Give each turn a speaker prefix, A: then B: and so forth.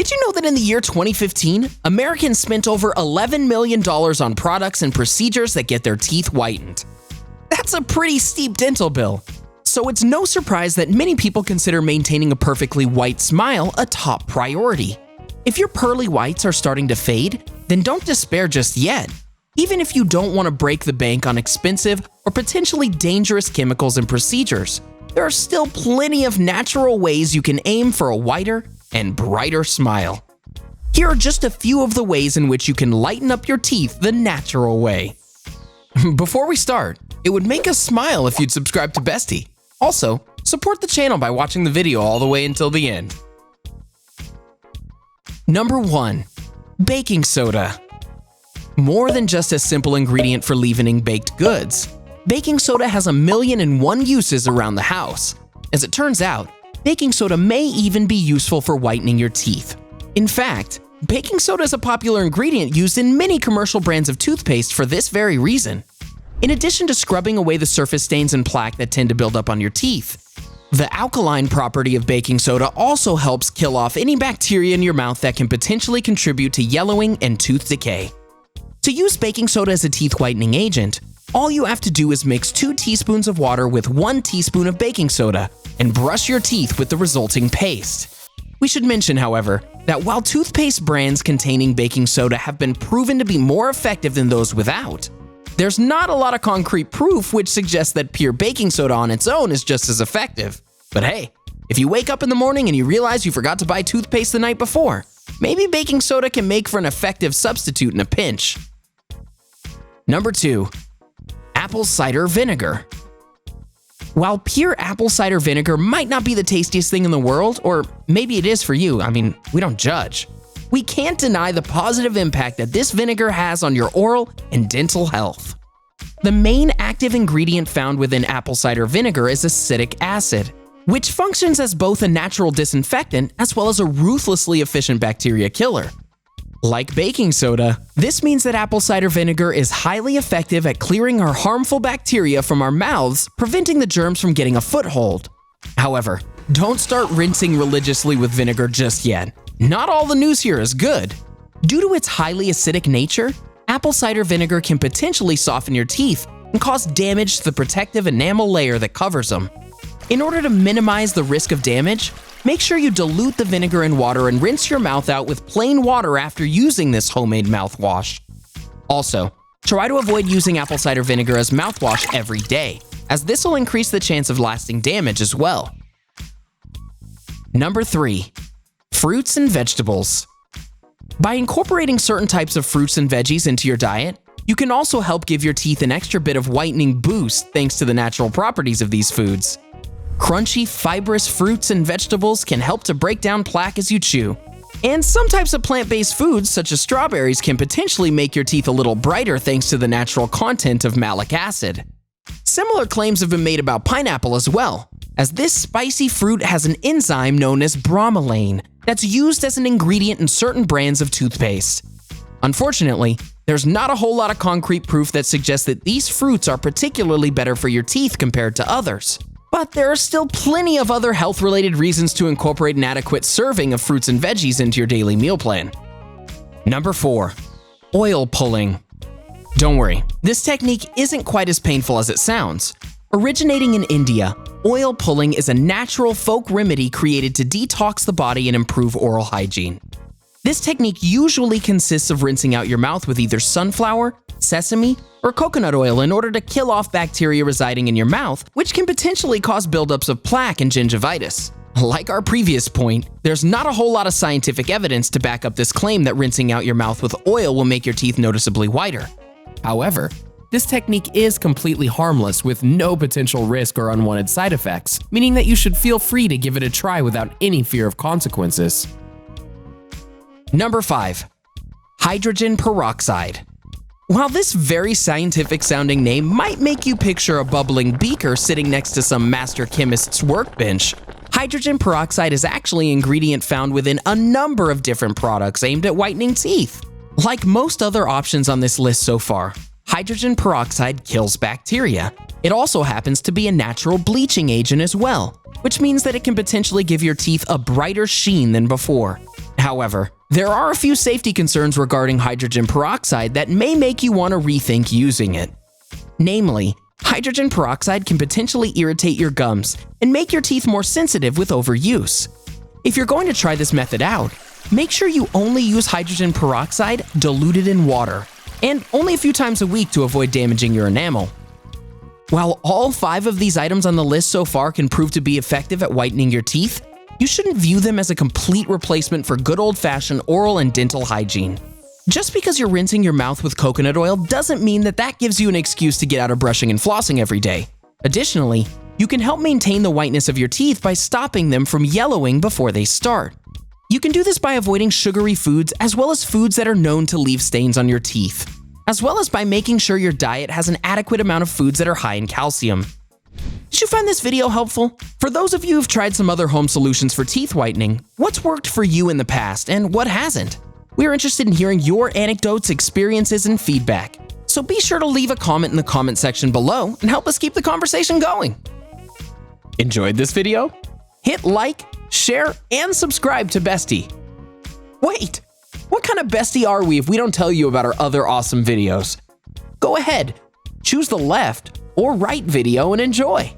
A: Did you know that in the year 2015, Americans spent over $11 million on products and procedures that get their teeth whitened? That's a pretty steep dental bill. So it's no surprise that many people consider maintaining a perfectly white smile a top priority. If your pearly whites are starting to fade, then don't despair just yet. Even if you don't want to break the bank on expensive or potentially dangerous chemicals and procedures, there are still plenty of natural ways you can aim for a whiter and brighter smile. Here are just a few of the ways in which you can lighten up your teeth the natural way. Before we start, it would make us smile if you'd subscribe to Bestie. Also, support the channel by watching the video all the way until the end. Number 1. Baking soda. More than just a simple ingredient for leavening baked goods, baking soda has 1,000,001 uses around the house. As it turns out, baking soda may even be useful for whitening your teeth. In fact, baking soda is a popular ingredient used in many commercial brands of toothpaste for this very reason. In addition to scrubbing away the surface stains and plaque that tend to build up on your teeth, the alkaline property of baking soda also helps kill off any bacteria in your mouth that can potentially contribute to yellowing and tooth decay. To use baking soda as a teeth whitening agent, all you have to do is mix 2 teaspoons of water with 1 teaspoon of baking soda and brush your teeth with the resulting paste. We should mention, however, that while toothpaste brands containing baking soda have been proven to be more effective than those without, there's not a lot of concrete proof which suggests that pure baking soda on its own is just as effective. But hey, if you wake up in the morning and you realize you forgot to buy toothpaste the night before, maybe baking soda can make for an effective substitute in a pinch. Number 2. Apple cider vinegar. While pure apple cider vinegar might not be the tastiest thing in the world, or maybe it is for you, we don't judge, we can't deny the positive impact that this vinegar has on your oral and dental health. The main active ingredient found within apple cider vinegar is acetic acid, which functions as both a natural disinfectant as well as a ruthlessly efficient bacteria killer. Like baking soda, this means that apple cider vinegar is highly effective at clearing our harmful bacteria from our mouths, preventing the germs from getting a foothold. However, don't start rinsing religiously with vinegar just yet. Not all the news here is good. Due to its highly acidic nature, apple cider vinegar can potentially soften your teeth and cause damage to the protective enamel layer that covers them. In order to minimize the risk of damage, make sure you dilute the vinegar in water and rinse your mouth out with plain water after using this homemade mouthwash. Also, try to avoid using apple cider vinegar as mouthwash every day, as this will increase the chance of lasting damage as well. Number 3. Fruits and vegetables. By incorporating certain types of fruits and veggies into your diet, you can also help give your teeth an extra bit of whitening boost thanks to the natural properties of these foods. Crunchy, fibrous fruits and vegetables can help to break down plaque as you chew. And some types of plant-based foods, such as strawberries, can potentially make your teeth a little brighter thanks to the natural content of malic acid. Similar claims have been made about pineapple as well, as this spicy fruit has an enzyme known as bromelain that's used as an ingredient in certain brands of toothpaste. Unfortunately, there's not a whole lot of concrete proof that suggests that these fruits are particularly better for your teeth compared to others. But there are still plenty of other health-related reasons to incorporate an adequate serving of fruits and veggies into your daily meal plan. Number 4. Oil pulling. Don't worry, this technique isn't quite as painful as it sounds. Originating in India, oil pulling is a natural folk remedy created to detox the body and improve oral hygiene. This technique usually consists of rinsing out your mouth with either sunflower, sesame, or coconut oil in order to kill off bacteria residing in your mouth, which can potentially cause buildups of plaque and gingivitis. Like our previous point, there's not a whole lot of scientific evidence to back up this claim that rinsing out your mouth with oil will make your teeth noticeably whiter. However, this technique is completely harmless with no potential risk or unwanted side effects, meaning that you should feel free to give it a try without any fear of consequences. Number 5. Hydrogen peroxide. While this very scientific-sounding name might make you picture a bubbling beaker sitting next to some master chemist's workbench, hydrogen peroxide is actually an ingredient found within a number of different products aimed at whitening teeth. Like most other options on this list so far, hydrogen peroxide kills bacteria. It also happens to be a natural bleaching agent as well, which means that it can potentially give your teeth a brighter sheen than before. However, there are a few safety concerns regarding hydrogen peroxide that may make you want to rethink using it. Namely, hydrogen peroxide can potentially irritate your gums and make your teeth more sensitive with overuse. If you're going to try this method out, make sure you only use hydrogen peroxide diluted in water, and only a few times a week to avoid damaging your enamel. While all 5 of these items on the list so far can prove to be effective at whitening your teeth, you shouldn't view them as a complete replacement for good old-fashioned oral and dental hygiene. Just because you're rinsing your mouth with coconut oil doesn't mean that gives you an excuse to get out of brushing and flossing every day. Additionally, you can help maintain the whiteness of your teeth by stopping them from yellowing before they start. You can do this by avoiding sugary foods as well as foods that are known to leave stains on your teeth, as well as by making sure your diet has an adequate amount of foods that are high in calcium. Did you find this video helpful? For those of you who've tried some other home solutions for teeth whitening, what's worked for you in the past and what hasn't? We're interested in hearing your anecdotes, experiences, and feedback. So be sure to leave a comment in the comment section below and help us keep the conversation going. Enjoyed this video? Hit like, share, and subscribe to Bestie. Wait, what kind of Bestie are we if we don't tell you about our other awesome videos? Go ahead, choose the left or right video and enjoy.